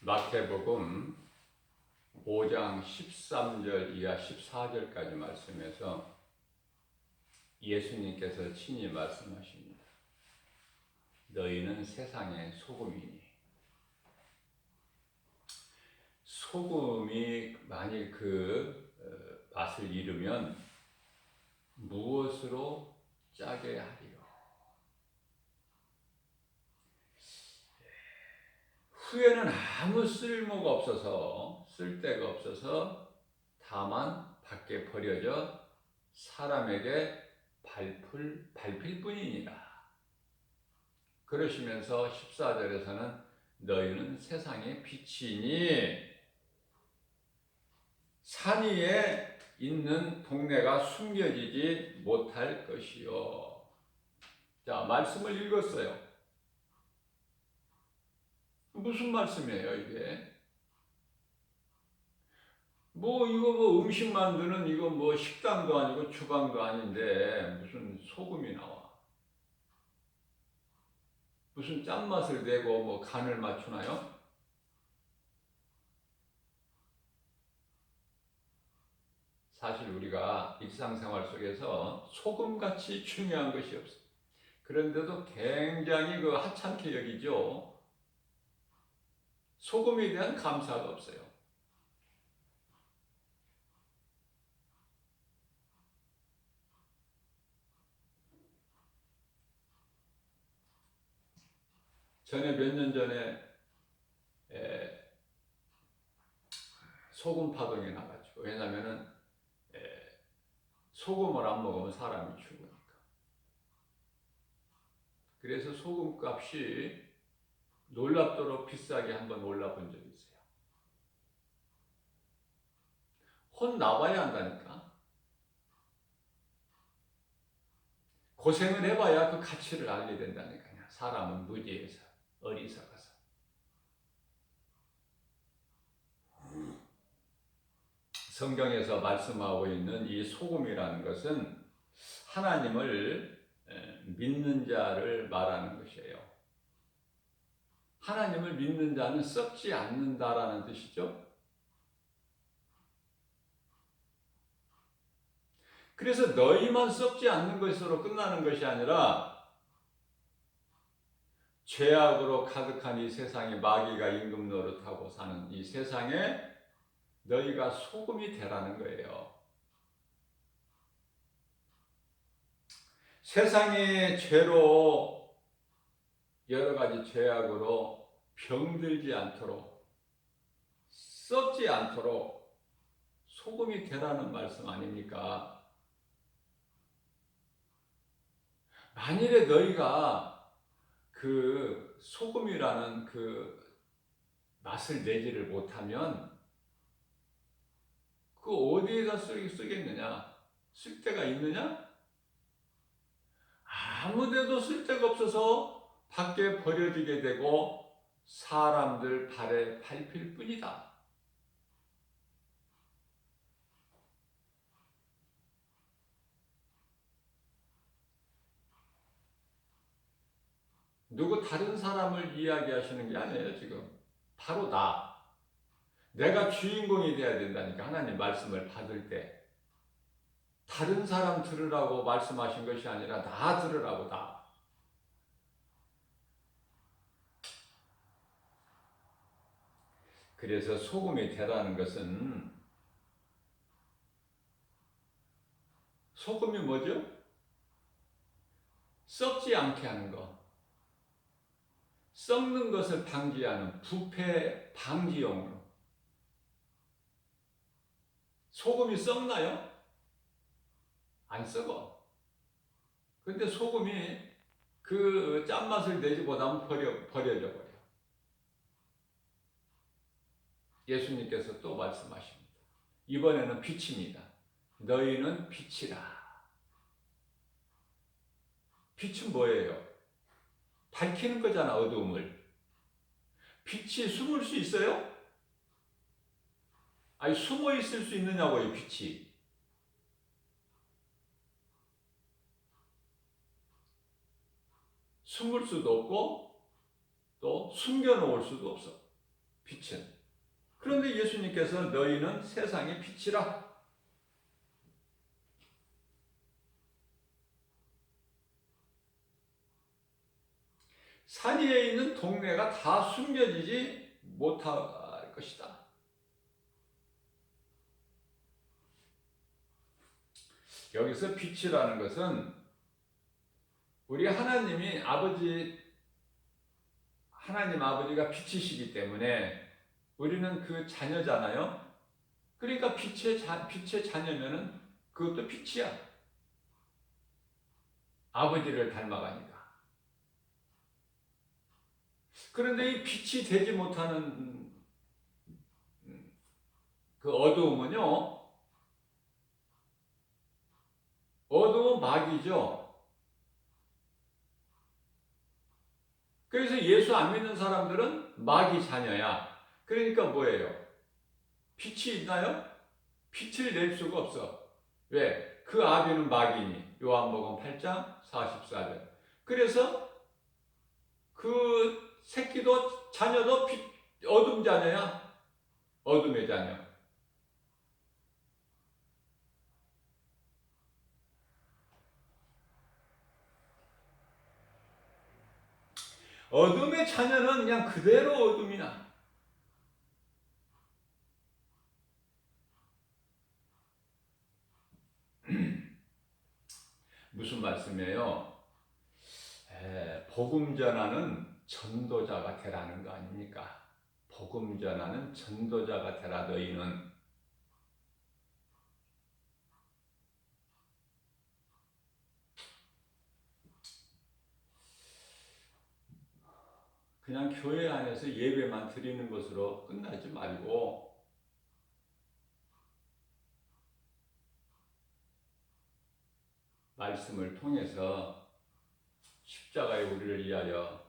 마태복음 5장 13절 이하 14절까지 말씀에서 예수님께서 친히 말씀하십니다. 너희는 세상의 소금이니. 소금이 만일 맛을 잃으면 무엇으로 짜게 하리요? 후에는 아무 쓸모가 없어서 쓸데가 없어서 다만 밖에 버려져 사람에게 밟힐 뿐이니라. 그러시면서 14절에서는 너희는 세상의 빛이니 산 위에 있는 동네가 숨겨지지 못할 것이요. 자, 말씀을 읽었어요. 무슨 말씀이에요, 이게? 이거 음식 만드는 이거 식당도 아니고 주방도 아닌데 무슨 소금이 나와. 무슨 짠맛을 내고 간을 맞추나요? 사실 우리가 일상생활 속에서 소금같이 중요한 것이 없어요. 그런데도 굉장히 하찮게 여기죠. 소금에 대한 감사가 없어요. 전에 몇 년 전에 소금 파동이 나가지고, 왜냐면은 소금을 안 먹으면 사람이 죽으니까. 그래서 소금 값이 놀랍도록 비싸게 한번 올라본 적이 있어요. 혼나봐야 한다니까. 고생을 해봐야 그 가치를 알게 된다니까요. 사람은 무지해서, 어리석어서. 성경에서 말씀하고 있는 이 소금이라는 것은 하나님을 믿는 자를 말하는 것이에요. 하나님을 믿는 자는 썩지 않는다라는 뜻이죠. 그래서 너희만 썩지 않는 것으로 끝나는 것이 아니라 죄악으로 가득한 이 세상에 마귀가 임금 노릇하고 사는 이 세상에 너희가 소금이 되라는 거예요. 세상의 죄로 여러 가지 죄악으로 병들지 않도록 썩지 않도록 소금이 되라는 말씀 아닙니까? 만일에 너희가 그 소금이라는 그 맛을 내지를 못하면 그 어디에다 쓰겠느냐? 쓸 데가 있느냐? 아무데도 쓸 데가 없어서 밖에 버려지게 되고 사람들 발에 밟힐 뿐이다. 누구 다른 사람을 이야기하시는 게 아니에요, 지금. 바로 나. 내가 주인공이 돼야 된다니까, 하나님 말씀을 받을 때. 다른 사람 들으라고 말씀하신 것이 아니라 나 들으라고, 나. 그래서 소금이 되라는 것은, 소금이 뭐죠? 썩지 않게 하는 것. 썩는 것을 방지하는 부패 방지용으로. 소금이 썩나요? 안 썩어. 근데 소금이 그 짠맛을 내지 못하면 버려져 버려. 예수님께서 또 말씀하십니다. 이번에는 빛입니다. 너희는 빛이라. 빛은 뭐예요? 밝히는 거잖아, 어두움을. 빛이 숨을 수 있어요? 아니, 숨어 있을 수 있느냐고요, 빛이. 숨을 수도 없고, 또 숨겨놓을 수도 없어. 빛은. 그런데 예수님께서 너희는 세상의 빛이라. 산 위에 있는 동네가 다 숨겨지지 못할 것이다. 여기서 빛이라는 것은 우리 하나님이 하나님 아버지가 빛이시기 때문에 우리는 그 자녀잖아요. 그러니까 빛의 자녀면은 그것도 빛이야. 아버지를 닮아가니까. 그런데 이 빛이 되지 못하는 그 어두움은요, 어두운 마귀죠. 그래서 예수 안 믿는 사람들은 마귀 자녀야. 그러니까 뭐예요? 빛이 있나요? 빛을 낼 수가 없어. 왜? 그 아비는 마귀니. 요한복음 8장 44절. 그래서 그 새끼도 자녀도 어둠 자녀야. 어둠의 자녀. 어둠의 자녀는 그냥 그대로 어둠이야. 무슨 말씀이에요? 복음 전하는 전도자가 되라는 거 아닙니까? 복음 전하는 전도자가 되라 너희는. 그냥 교회 안에서 예배만 드리는 것으로 끝나지 말고 말씀을 통해서 십자가에 우리를 위하여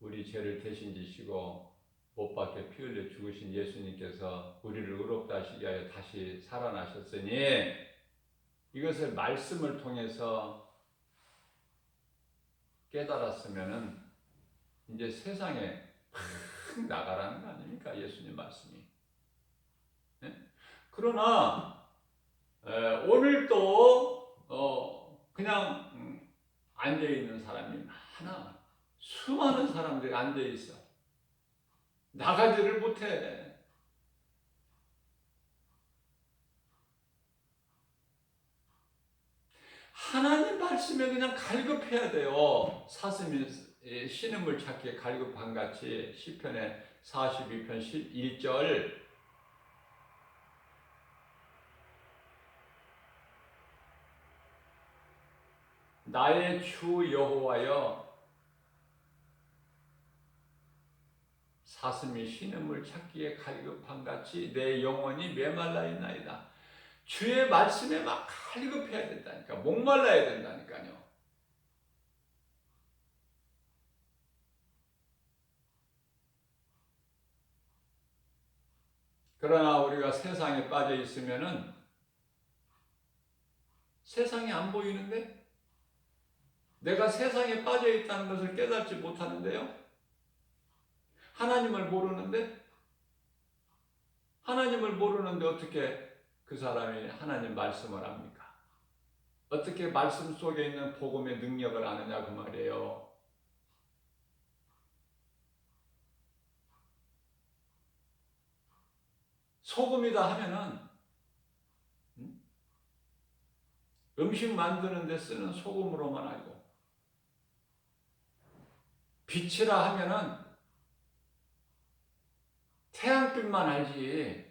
우리 죄를 대신 지시고 못 박혀 피 흘려 죽으신 예수님께서 우리를 의롭다 하시기 위하여 다시 살아나셨으니 이것을 말씀을 통해서 깨달았으면은 이제 세상에 팍 나가라는 거 아닙니까? 예수님 말씀이. 네? 그러나 오늘도 그냥 앉아있는 사람이 많아. 수많은 사람들이 앉아있어. 나가지를 못해. 하나님 말씀에 그냥 갈급해야 돼요. 사슴이 신음을 찾기에 갈급한 같이 시편의 42편 1절 나의 주 여호와여 사슴이 신음을 찾기에 갈급한 같이 내 영혼이 메말라 있나이다. 주의 말씀에 막 갈급해야 된다니까. 목말라야 된다니까요. 그러나 우리가 세상에 빠져 있으면은 세상이 안 보이는데 내가 세상에 빠져 있다는 것을 깨닫지 못하는데요. 하나님을 모르는데 어떻게 그 사람이 하나님 말씀을 합니까? 어떻게 말씀 속에 있는 복음의 능력을 아느냐 그 말이에요. 소금이다 하면은 음식 만드는 데 쓰는 소금으로만 알고, 빛이라 하면은 태양빛만 알지,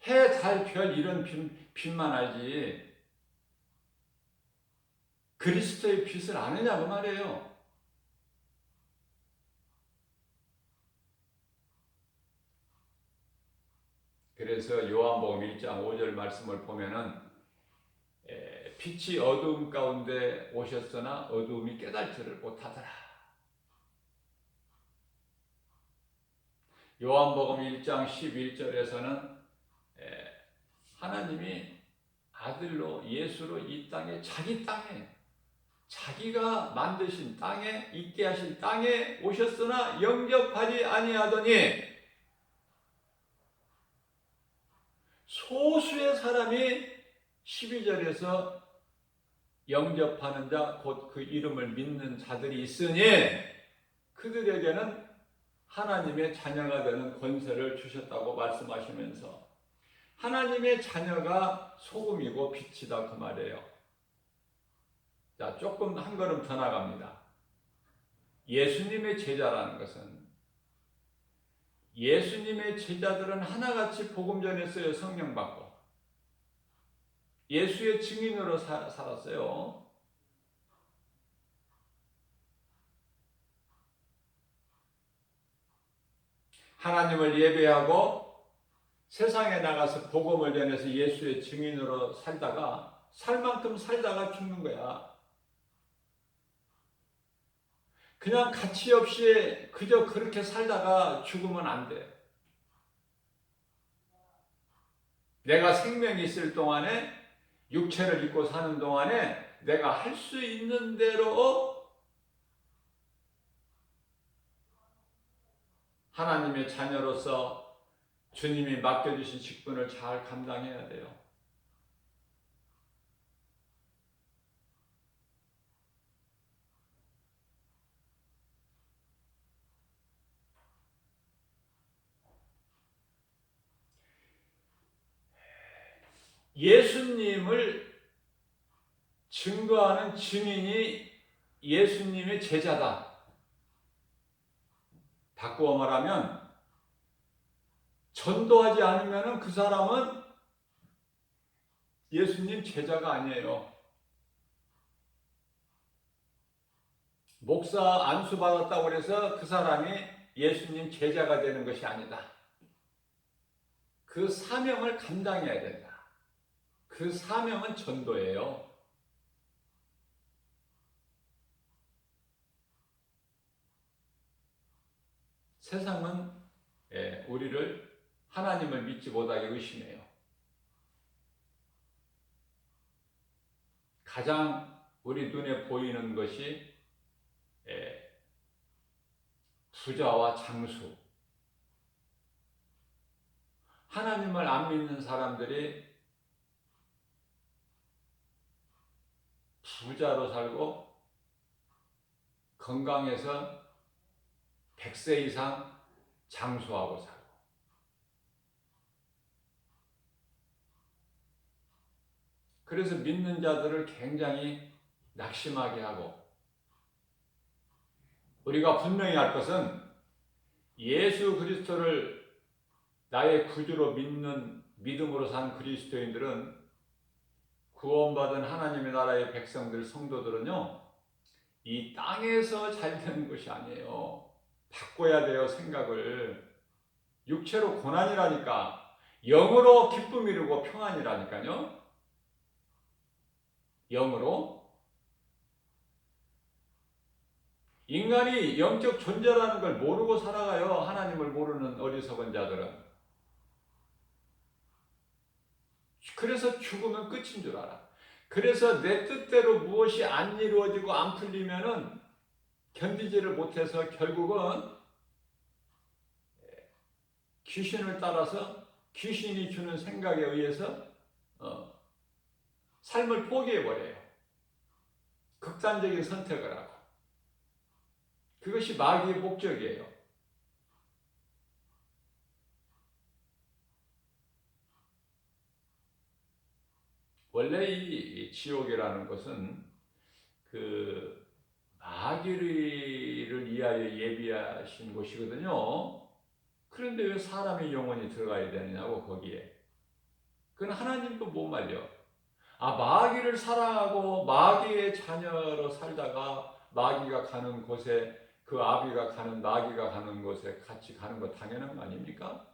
해, 달, 별 이런 빛만 알지 그리스도의 빛을 아느냐 그 말이에요. 그래서 요한복음 1장 5절 말씀을 보면은 빛이 어두움 가운데 오셨으나 어두움이 깨달지를 못하더라. 요한복음 1장 11절에서는 하나님이 아들로 예수로 이 땅에 자기 땅에 자기가 만드신 땅에 있게 하신 땅에 오셨으나 영접하지 아니하더니 소수의 사람이 12절에서 영접하는 자, 곧 그 이름을 믿는 자들이 있으니 그들에게는 하나님의 자녀가 되는 권세를 주셨다고 말씀하시면서 하나님의 자녀가 소금이고 빛이다 그 말이에요. 자, 조금 한 걸음 더 나갑니다. 예수님의 제자라는 것은 예수님의 제자들은 하나같이 복음 전했어요. 성령 받고 예수의 증인으로 살았어요. 하나님을 예배하고 세상에 나가서 복음을 전해서 예수의 증인으로 살다가 살 만큼 살다가 죽는 거야. 그냥 가치 없이 그저 그렇게 살다가 죽으면 안 돼. 내가 생명이 있을 동안에 육체를 입고 사는 동안에 내가 할 수 있는 대로 하나님의 자녀로서 주님이 맡겨주신 직분을 잘 감당해야 돼요. 예수님을 증거하는 증인이 예수님의 제자다. 바꾸어 말하면 전도하지 않으면 그 사람은 예수님 제자가 아니에요. 목사 안수 받았다고 해서 그 사람이 예수님 제자가 되는 것이 아니다. 그 사명을 감당해야 된다. 그 사명은 전도예요. 세상은 우리를 하나님을 믿지 못하게 의심해요. 가장 우리 눈에 보이는 것이 부자와 장수. 하나님을 안 믿는 사람들이 부자로 살고 건강해서 100세 이상 장수하고 살고 그래서 믿는 자들을 굉장히 낙심하게 하고 우리가 분명히 알 것은 예수 그리스도를 나의 구주로 믿는 믿음으로 산 그리스도인들은 구원받은 하나님의 나라의 백성들 성도들은요 이 땅에서 잘 되는 것이 아니에요. 바꿔야 돼요. 생각을. 육체로 고난이라니까 영으로 기쁨 이루고 평안이라니까요. 영으로 인간이 영적 존재라는 걸 모르고 살아가요. 하나님을 모르는 어리석은 자들은. 그래서 죽으면 끝인 줄 알아. 그래서 내 뜻대로 무엇이 안 이루어지고 안 풀리면은 견디지를 못해서 결국은 귀신을 따라서 귀신이 주는 생각에 의해서 삶을 포기해버려요. 극단적인 선택을 하고. 그것이 마귀의 목적이에요. 원래 이 지옥이라는 것은 그 마귀를 위하여 예비하신 곳이거든요. 그런데 왜 사람의 영혼이 들어가야 되느냐고 거기에. 그건 하나님도 못 말려. 마귀를 사랑하고 마귀의 자녀로 살다가 마귀가 가는 곳에 그 아비가 가는 마귀가 가는 곳에 같이 가는 거 당연한 거 아닙니까?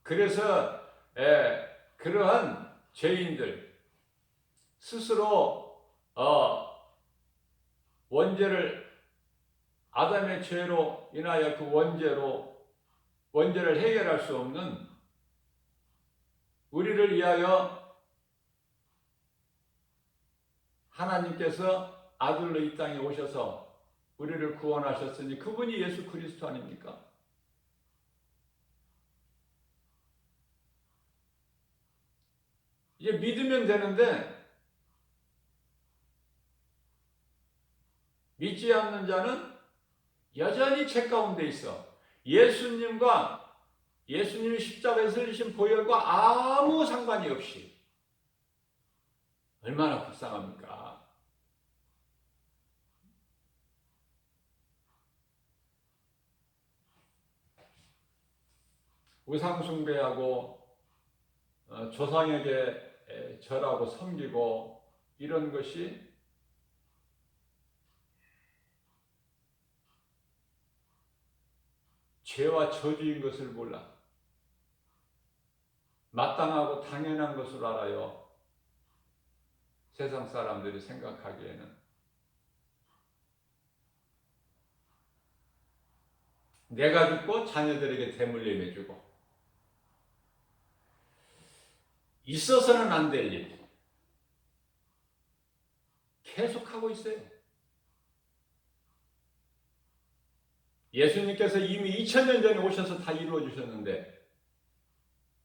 그래서 그러한 죄인들 스스로 원죄를 아담의 죄로 인하여 그 원죄를 해결할 수 없는 우리를 위하여 하나님께서 아들로 이 땅에 오셔서 우리를 구원하셨으니 그분이 예수 그리스도 아닙니까? 이제 믿으면 되는데 믿지 않는 자는 여전히 죄 가운데 있어. 예수님이 십자가에서 흘리신 보혈과 아무 상관이 없이. 얼마나 불쌍합니까? 우상 숭배하고 조상에게 절하고 섬기고 이런 것이 죄와 저주인 것을 몰라. 마땅하고 당연한 것을 알아요. 세상 사람들이 생각하기에는. 내가 죽고 자녀들에게 대물림 해주고 있어서는 안 될 일 계속하고 있어요. 예수님께서 이미 2000년 전에 오셔서 다 이루어 주셨는데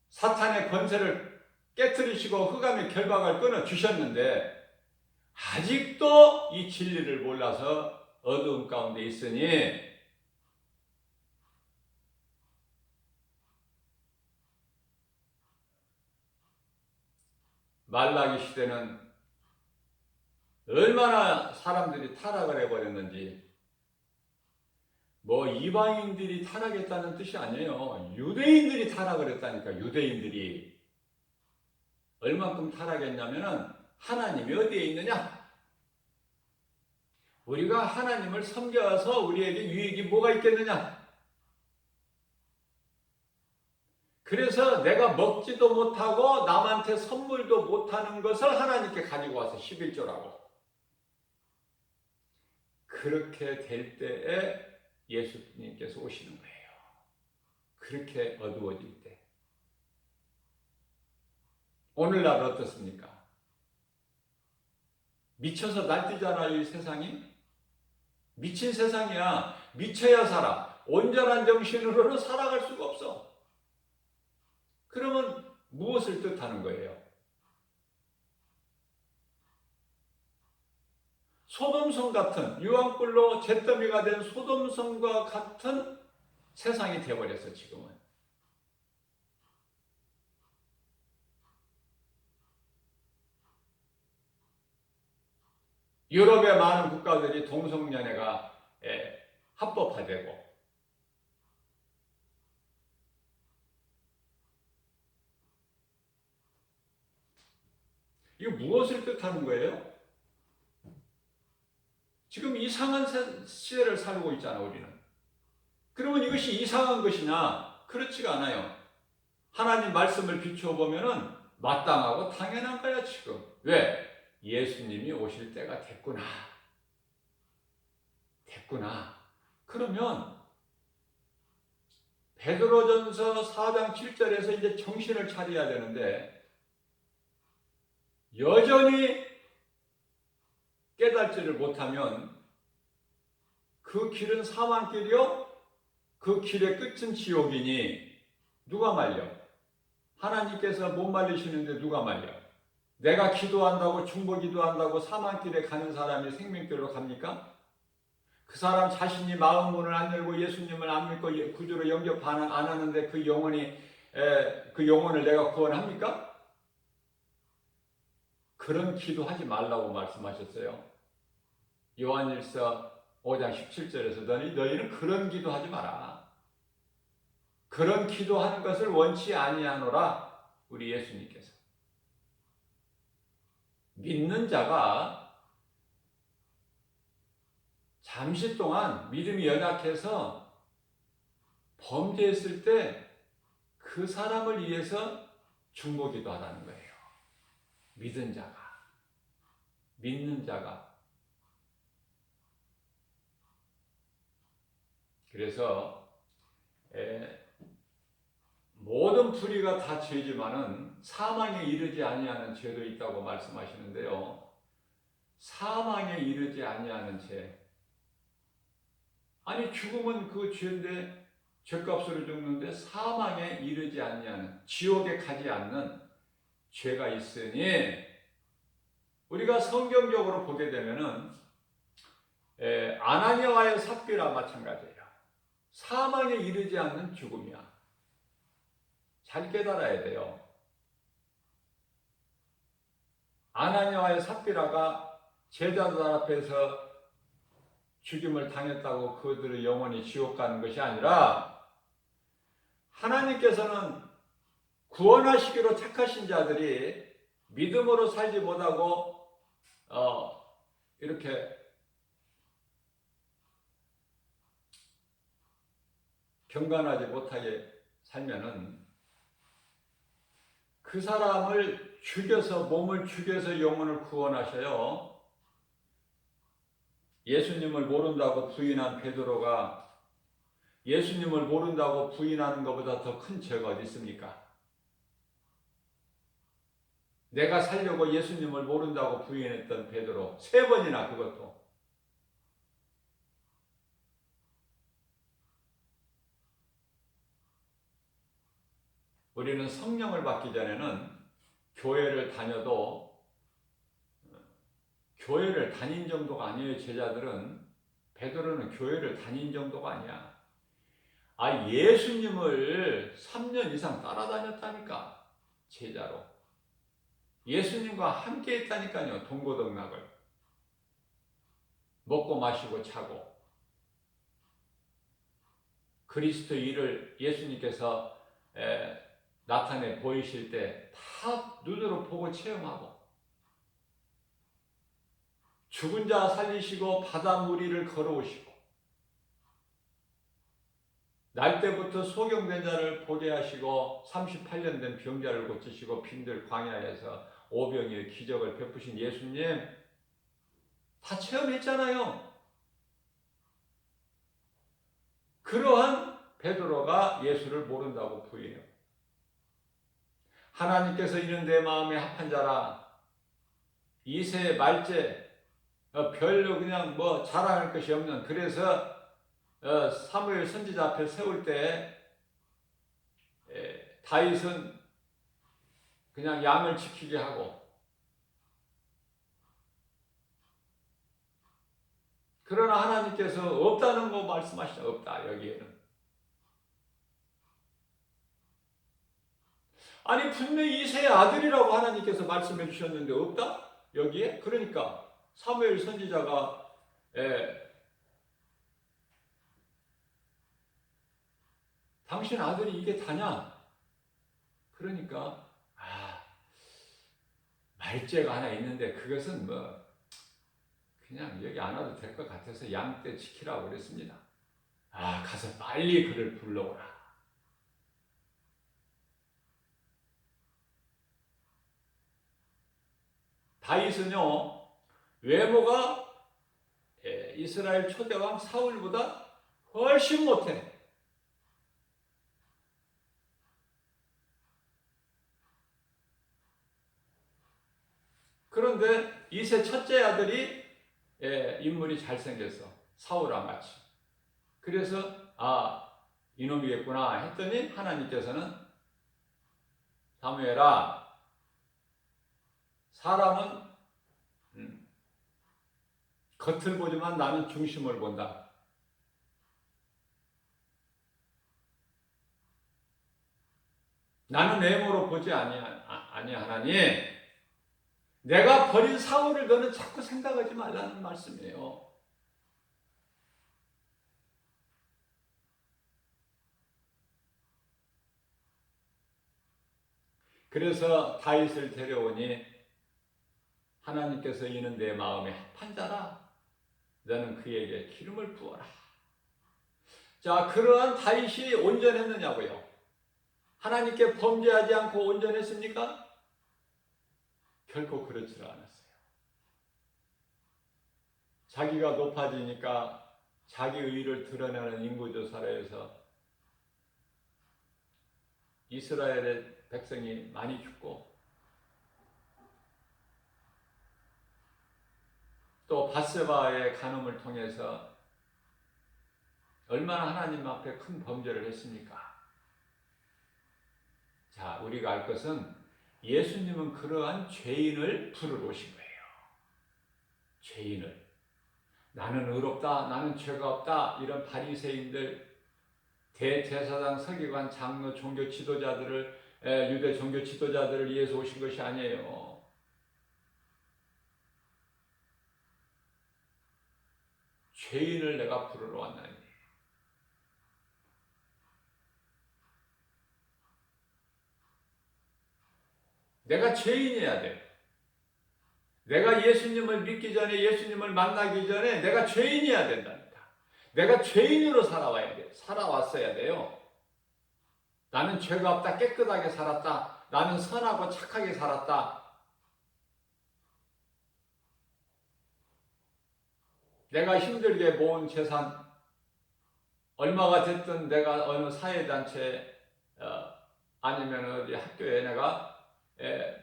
사탄의 권세를 깨뜨리시고 흑암의 결박을 끊어 주셨는데 아직도 이 진리를 몰라서 어두움 가운데 있으니 말라기 시대는 얼마나 사람들이 타락을 해버렸는지. 뭐 이방인들이 타락했다는 뜻이 아니에요. 유대인들이 타락을 했다니까. 유대인들이 얼만큼 타락했냐면은 하나님이 어디에 있느냐? 우리가 하나님을 섬겨서 우리에게 유익이 뭐가 있겠느냐? 그래서 내가 먹지도 못하고 남한테 선물도 못하는 것을 하나님께 가지고 와서 11조라고. 그렇게 될 때에 예수님께서 오시는 거예요. 그렇게 어두워질 때. 오늘날 어떻습니까? 미쳐서 날뛰잖아요, 이 세상이. 미친 세상이야. 미쳐야 살아. 온전한 정신으로는 살아갈 수가 없어. 그러면 무엇을 뜻하는 거예요? 소돔성 같은, 유황불로 잿더미가 된 소돔성과 같은 세상이 되어버렸어, 지금은. 유럽의 많은 국가들이 동성연애가 합법화되고, 이거 무엇을 뜻하는 거예요? 지금 이상한 시대를 살고 있잖아, 우리는. 그러면 이것이 이상한 것이냐? 그렇지가 않아요. 하나님 말씀을 비추어 보면은 마땅하고 당연한 거야, 지금. 왜? 예수님이 오실 때가 됐구나. 그러면 베드로전서 4장 7절에서 이제 정신을 차려야 되는데 여전히 깨닫지를 못하면 그 길은 사망길이요, 그 길의 끝은 지옥이니 누가 말려? 하나님께서 못 말리시는데 누가 말려? 내가 기도한다고 중보 기도한다고 사망길에 가는 사람이 생명길로 갑니까? 그 사람 자신이 마음 문을 안 열고 예수님을 안 믿고 구주로 영접 안 하는데 그 영혼을 내가 구원합니까? 그런 기도하지 말라고 말씀하셨어요. 요한일서 5장 17절에서 너희는 그런 기도하지 마라. 그런 기도하는 것을 원치 아니하노라. 우리 예수님께서. 믿는 자가 잠시 동안 믿음이 연약해서 범죄했을 때 그 사람을 위해서 중보 기도하라는 거예요. 믿는 자가. 그래서 모든 불의가 다 죄지만은 사망에 이르지 아니하는 죄도 있다고 말씀하시는데요. 사망에 이르지 아니하는 죄. 아니 죽음은 그 죄인데 죄값으로 죽는데 사망에 이르지 아니하는, 지옥에 가지 않는 죄가 있으니, 우리가 성경적으로 보게 되면은 아나니아와의 삽비라 마찬가지예요. 사망에 이르지 않는 죽음이야. 잘 깨달아야 돼요. 아나니아와의 삽비라가 제자들 앞에서 죽임을 당했다고 그들의 영혼이 지옥 가는 것이 아니라, 하나님께서는 구원하시기로 택하신 자들이 믿음으로 살지 못하고 이렇게 경건하지 못하게 살면은 그 사람을 죽여서, 몸을 죽여서 영혼을 구원하셔요. 예수님을 모른다고 부인한 베드로가 예수님을 모른다고 부인하는 것보다 더 큰 죄가 어디 있습니까? 내가 살려고 예수님을 모른다고 부인했던 베드로 3번이나, 그것도. 우리는 성령을 받기 전에는 교회를 다녀도 교회를 다닌 정도가 아니에요. 제자들은. 베드로는 교회를 다닌 정도가 아니야. 예수님을 3년 이상 따라다녔다니까. 제자로. 예수님과 함께 했다니까요. 동고동락을. 먹고 마시고 자고. 그리스도 일을 예수님께서 나타내 보이실 때 다 눈으로 보고 체험하고, 죽은 자 살리시고 바닷무리를 걸어오시고, 날 때부터 소경된 자를 보게 하시고 38년 된 병자를 고치시고 빈들 광야에서 오병이의 기적을 베푸신 예수님 다 체험했잖아요. 그러한 베드로가 예수를 모른다고 부인해요. 하나님께서 이는 내 마음에 합한 자라, 이세 말째, 별로 그냥 자랑할 것이 없는, 그래서 사무엘 선지자 앞에 세울 때 다윗은 그냥 양을 지키게 하고, 그러나 하나님께서 없다는 거 말씀하시죠. 없다, 여기에는. 분명히 이세의 아들이라고 하나님께서 말씀해 주셨는데 없다? 여기에? 그러니까 사무엘 선지자가 당신 아들이 이게 다냐? 그러니까 말죄가 하나 있는데 그것은 그냥 여기 안 와도 될 것 같아서 양떼 지키라고 그랬습니다. 가서 빨리 그를 불러오라. 다윗은요, 외모가 이스라엘 초대왕 사울보다 훨씬 못해. 그런데 이세 첫째 아들이 인물이 잘생겼어. 사울왕 같이. 그래서 이놈이겠구나 했더니 하나님께서는 사무엘아, 사람은 겉을 보지만 나는 중심을 본다. 나는 외모로 보지 아니하나니 내가 버린 사울을 너는 자꾸 생각하지 말라는 말씀이에요. 그래서 다윗을 데려오니 하나님께서 이는 내 마음에 합한 자라, 너는 그에게 기름을 부어라. 자, 그러한 다윗이 온전했느냐고요? 하나님께 범죄하지 않고 온전했습니까? 결코 그렇지 않았어요. 자기가 높아지니까 자기 의를 드러내는 인구조사를 해서 이스라엘의 백성이 많이 죽고 또 밧세바의 간음을 통해서 얼마나 하나님 앞에 큰 범죄를 했습니까? 자, 우리가 알 것은 예수님은 그러한 죄인을 부르러 오신 거예요. 죄인을. 나는 의롭다, 나는 죄가 없다, 이런 바리새인들, 대제사장, 서기관, 장로, 종교 지도자들을, 유대 종교 지도자들을 위해서 오신 것이 아니에요. 죄인을 내가 부르러 왔나니. 내가 죄인이어야 돼. 내가 예수님을 믿기 전에, 예수님을 만나기 전에 내가 죄인이어야 된다니까. 내가 죄인으로 살아와야 돼. 살아왔어야 돼요. 나는 죄가 없다, 깨끗하게 살았다. 나는 선하고 착하게 살았다. 내가 힘들게 모은 재산, 얼마가 됐든 내가 어느 사회단체, 아니면 어디 학교에 내가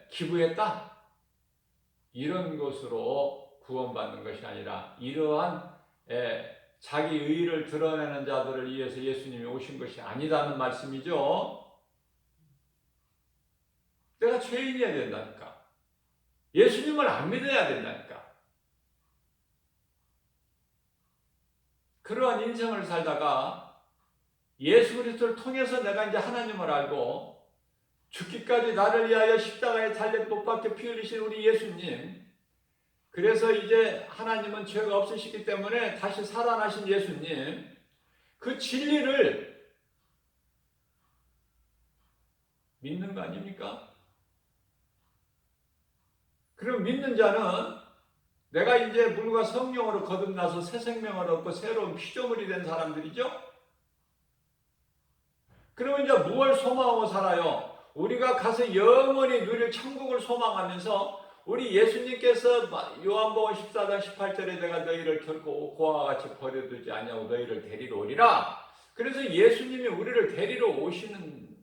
기부했다. 이런 것으로 구원받는 것이 아니라 이러한 자기 의의를 드러내는 자들을 위해서 예수님이 오신 것이 아니라는 말씀이죠. 내가 죄인이어야 된다니까. 예수님을 안 믿어야 된다니까. 그러한 인생을 살다가 예수 그리스도를 통해서 내가 이제 하나님을 알고 죽기까지 나를 위하여 십자가에 달려 못 박혀 피 흘리신 우리 예수님, 그래서 이제 하나님은 죄가 없으시기 때문에 다시 살아나신 예수님, 그 진리를 믿는 거 아닙니까? 그럼 믿는 자는 내가 이제 물과 성령으로 거듭나서 새 생명을 얻고 새로운 피조물이 된 사람들이죠? 그러면 이제 무엇을 소망하고 살아요? 우리가 가서 영원히 누릴 천국을 소망하면서 우리 예수님께서 요한복음 14장 18절에 내가 너희를 결코 고아와 같이 버려두지 아니하고 너희를 데리러 오리라. 그래서 예수님이 우리를 데리러 오시는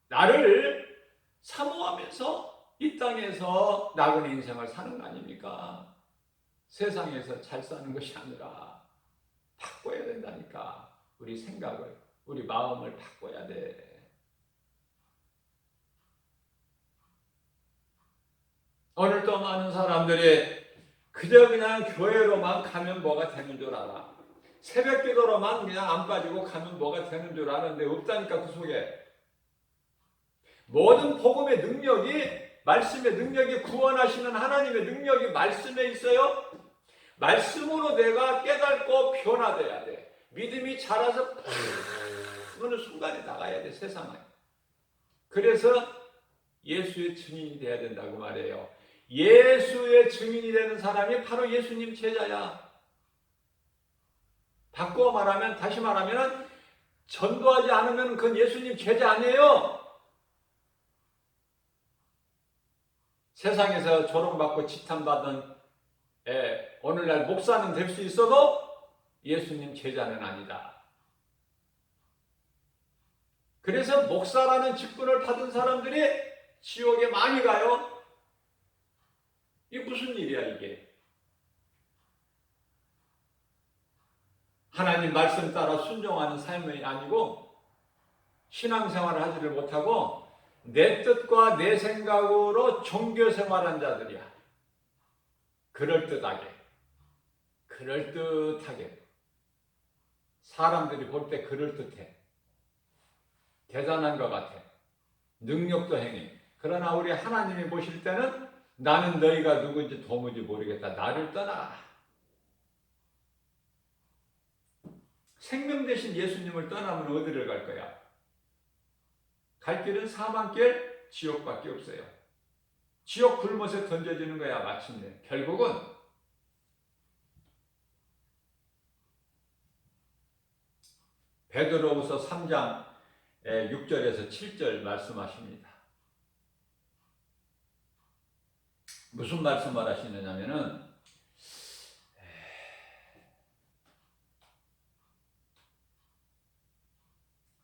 나를 사모하면서 이 땅에서 나그네 인생을 사는 거 아닙니까? 세상에서 잘 사는 것이 아니라 바꿔야 된다니까. 우리 생각을, 우리 마음을 바꿔야 돼. 오늘도 많은 사람들이 그저 그냥 교회로만 가면 뭐가 되는 줄 알아. 새벽 기도로만 그냥 안 빠지고 가면 뭐가 되는 줄 아는데 없다니까. 그 속에 모든 복음의 능력이, 말씀의 능력이, 구원하시는 하나님의 능력이 말씀에 있어요. 말씀으로 내가 깨닫고 변화돼야 돼. 믿음이 자라서 어느 순간에 나가야 돼, 세상에. 그래서 예수의 증인이 돼야 된다고 말해요. 예수의 증인이 되는 사람이 바로 예수님 제자야. 바꿔 말하면, 다시 말하면 전도하지 않으면 그건 예수님 제자 아니에요. 세상에서 조롱받고 지탄받은 오늘날 목사는 될 수 있어도 예수님 제자는 아니다. 그래서 목사라는 직분을 받은 사람들이 지옥에 많이 가요. 이게 무슨 일이야 이게? 하나님 말씀 따라 순종하는 삶이 아니고 신앙생활을 하지를 못하고 내 뜻과 내 생각으로 종교생활한 자들이야. 그럴듯하게 사람들이 볼 때 그럴듯해, 대단한 것 같아, 능력도 행해. 그러나 우리 하나님이 보실 때는 나는 너희가 누군지 도무지 모르겠다, 나를 떠나. 생명 대신 예수님을 떠나면 어디를 갈 거야? 갈 길은 사망길, 지옥밖에 없어요. 지옥 불못에 던져지는 거야. 마침내 결국은 베드로후서 3장 6절에서 7절 말씀하십니다. 무슨 말씀을 하시느냐면은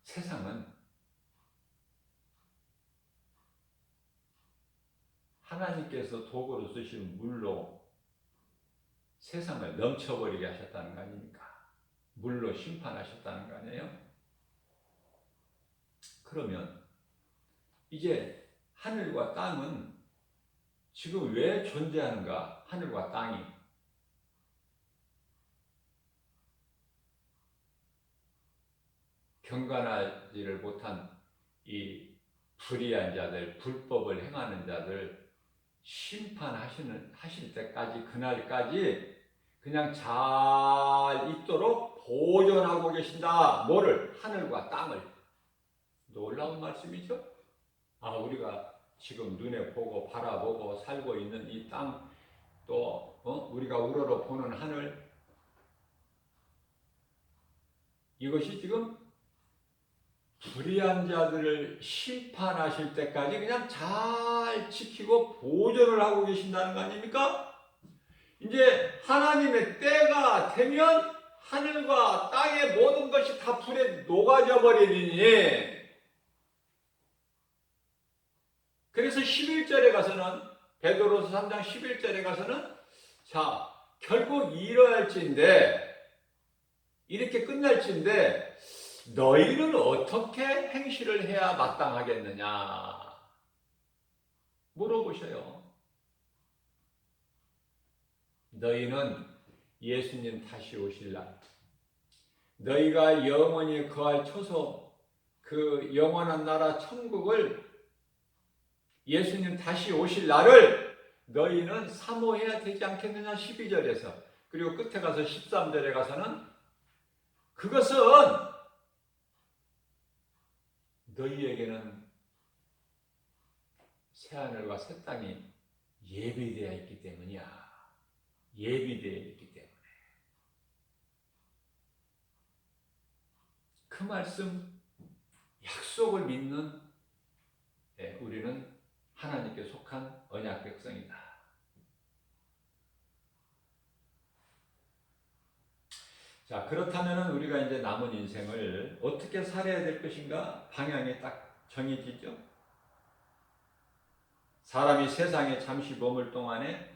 세상은 하나님께서 도구로 쓰신 물로 세상을 넘쳐버리게 하셨다는 거 아닙니까? 물로 심판하셨다는 거 아니에요? 그러면 이제 하늘과 땅은 지금 왜 존재하는가? 하늘과 땅이 경건하지를 못한 이 불의한 자들, 불법을 행하는 자들 하실 때까지, 그날까지 그냥 잘 있도록 보존하고 계신다. 뭐를? 하늘과 땅을. 놀라운 말씀이죠? 우리가 지금 눈에 보고 바라보고 살고 있는 이 땅, 또 우리가 우러러 보는 하늘, 이것이 지금 불의한 자들을 심판하실 때까지 그냥 잘 지키고 보존을 하고 계신다는 거 아닙니까? 이제 하나님의 때가 되면 하늘과 땅의 모든 것이 다 불에 녹아져 버리니, 그래서 11절에 가서는, 베드로서 3장 11절에 가서는, 자, 결국 이러할진대, 이렇게 끝날진대, 너희는 어떻게 행실을 해야 마땅하겠느냐 물어보셔요. 너희는 예수님 다시 오실 날, 너희가 영원히 거할 처소, 그 영원한 나라 천국을, 예수님 다시 오실 날을 너희는 사모해야 되지 않겠느냐 12절에서. 그리고 끝에 가서 13절에 가서는, 그것은 너희에게는 새하늘과 새 땅이 예비되어 있기 때문이야. 예비되어 있기 때문에. 그 말씀, 약속을 믿는 우리는 하나님께 속한 언약 백성이다. 자, 그렇다면 우리가 이제 남은 인생을 어떻게 살아야 될 것인가? 방향이 딱 정해지죠. 사람이 세상에 잠시 머물 동안에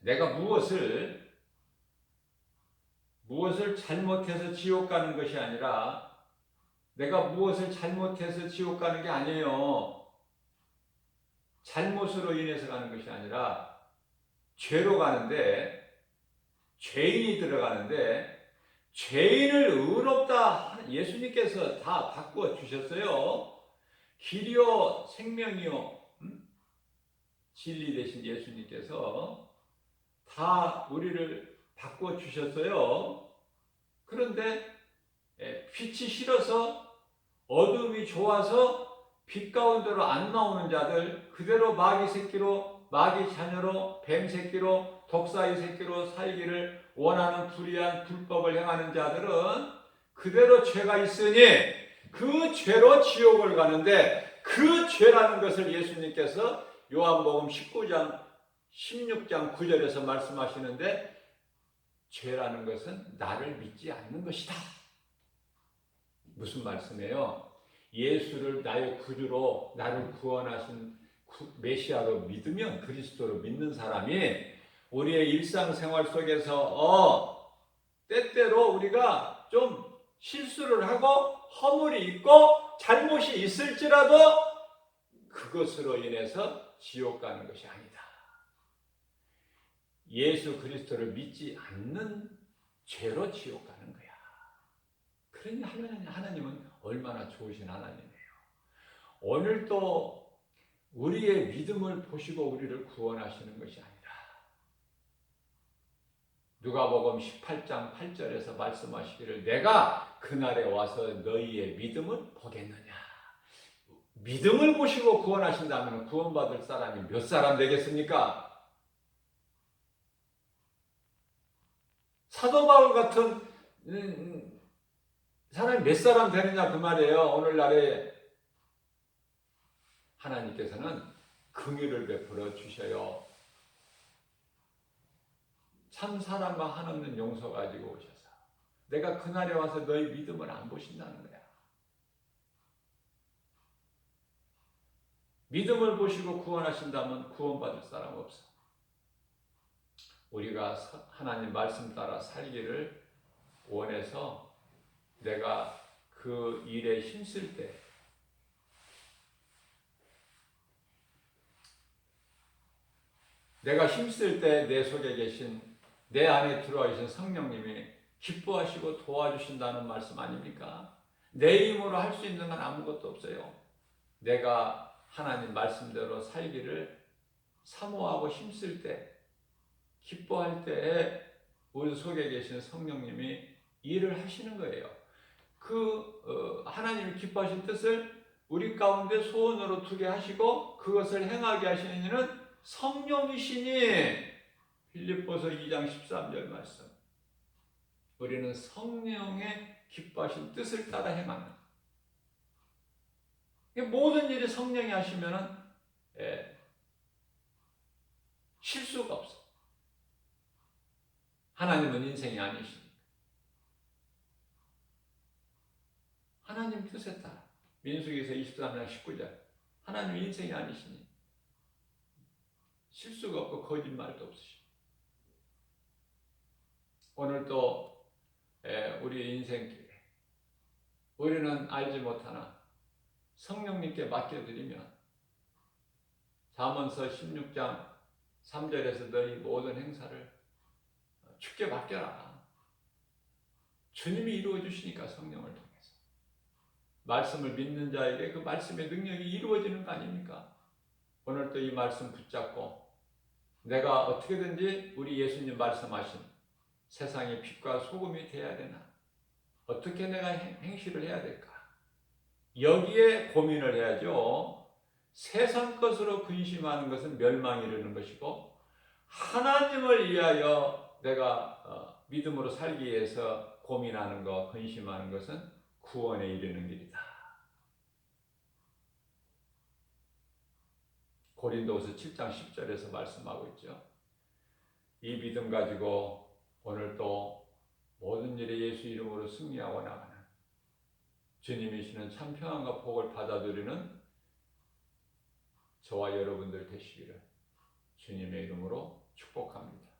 내가 무엇을 잘못해서 지옥 가는 것이 아니라, 내가 무엇을 잘못해서 지옥 가는 게 아니에요. 잘못으로 인해서 가는 것이 아니라 죄로 가는데, 죄인이 들어가는데, 죄인을 의롭다 예수님께서 다 바꾸어 주셨어요. 길이요 생명이요 진리 되신 예수님께서 다 우리를 바꾸어 주셨어요. 그런데 빛이 싫어서, 어둠이 좋아서 빛 가운데로 안 나오는 자들, 그대로 마귀 새끼로, 마귀 자녀로, 뱀 새끼로, 독사의 새끼로 살기를 원하는 불의한 불법을 행하는 자들은 그대로 죄가 있으니 그 죄로 지옥을 가는데, 그 죄라는 것을 예수님께서 요한복음 19장 16장 9절에서 말씀하시는데, 죄라는 것은 나를 믿지 않는 것이다. 무슨 말씀이에요? 예수를 나의 구주로, 나를 구원하신 메시아로 믿으면, 그리스도로 믿는 사람이 우리의 일상생활 속에서 때때로 우리가 좀 실수를 하고 허물이 있고 잘못이 있을지라도 그것으로 인해서 지옥 가는 것이 아니다. 예수 그리스도를 믿지 않는 죄로 지옥 가는 거야. 그러니 하나님은 얼마나 좋으신 하나님이에요. 오늘도 우리의 믿음을 보시고 우리를 구원하시는 것이 아니라, 누가복음 18장 8절에서 말씀하시기를, 내가 그날에 와서 너희의 믿음을 보겠느냐. 믿음을 보시고 구원하신다면 구원받을 사람이 몇 사람 되겠습니까? 사도 바울 같은 사람이 몇 사람 되느냐 그 말이에요. 오늘날에 하나님께서는 긍휼을 베풀어 주셔요. 참 사람과 한없는 용서 가지고 오셔서 내가 그날에 와서 너희 믿음을 안 보신다는 거야. 믿음을 보시고 구원하신다면 구원받을 사람 없어. 우리가 하나님 말씀 따라 살기를 원해서 내가 그 일에 힘쓸 때 내가 힘쓸 때 내 속에 계신 내 안에 들어와 계신 성령님이 기뻐하시고 도와주신다는 말씀 아닙니까? 내 힘으로 할 수 있는 건 아무것도 없어요. 내가 하나님 말씀대로 살기를 사모하고 힘쓸 때, 기뻐할 때에 우리 속에 계신 성령님이 일을 하시는 거예요. 하나님이 기뻐하신 뜻을 우리 가운데 소원으로 두게 하시고 그것을 행하게 하시는 이는 성령이시니. 빌립보서 2장 13절 말씀. 우리는 성령의 기뻐하신 뜻을 따라 행하는. 모든 일이 성령이 하시면은 실수가 없어. 하나님은 인생이 아니시니까. 하나님 뜻에 따라. 민수기에서 23장 19절. 하나님 인생이 아니시니 실수가 없고 거짓말도 없으시고. 오늘 또 우리 인생길에 우리는 알지 못하나 성령님께 맡겨드리면 잠언서 16장 3절에서 너희 모든 행사를 주께 맡겨라. 주님이 이루어 주시니까 성령을 통해서. 말씀을 믿는 자에게 그 말씀의 능력이 이루어지는 거 아닙니까? 오늘 또 이 말씀 붙잡고 내가 어떻게든지 우리 예수님 말씀하신 세상의 빛과 소금이 되어야 되나? 어떻게 내가 행실을 해야 될까? 여기에 고민을 해야죠. 세상 것으로 근심하는 것은 멸망에 이르는 것이고 하나님을 위하여 내가 믿음으로 살기 위해서 고민하는 것, 근심하는 것은 구원에 이르는 길이다. 고린도후서 7장 10절에서 말씀하고 있죠. 이 믿음 가지고 오늘 또 모든 일에 예수 이름으로 승리하고 나가는 주님이시는 참 평안과 복을 받아들이는 저와 여러분들 되시기를 주님의 이름으로 축복합니다.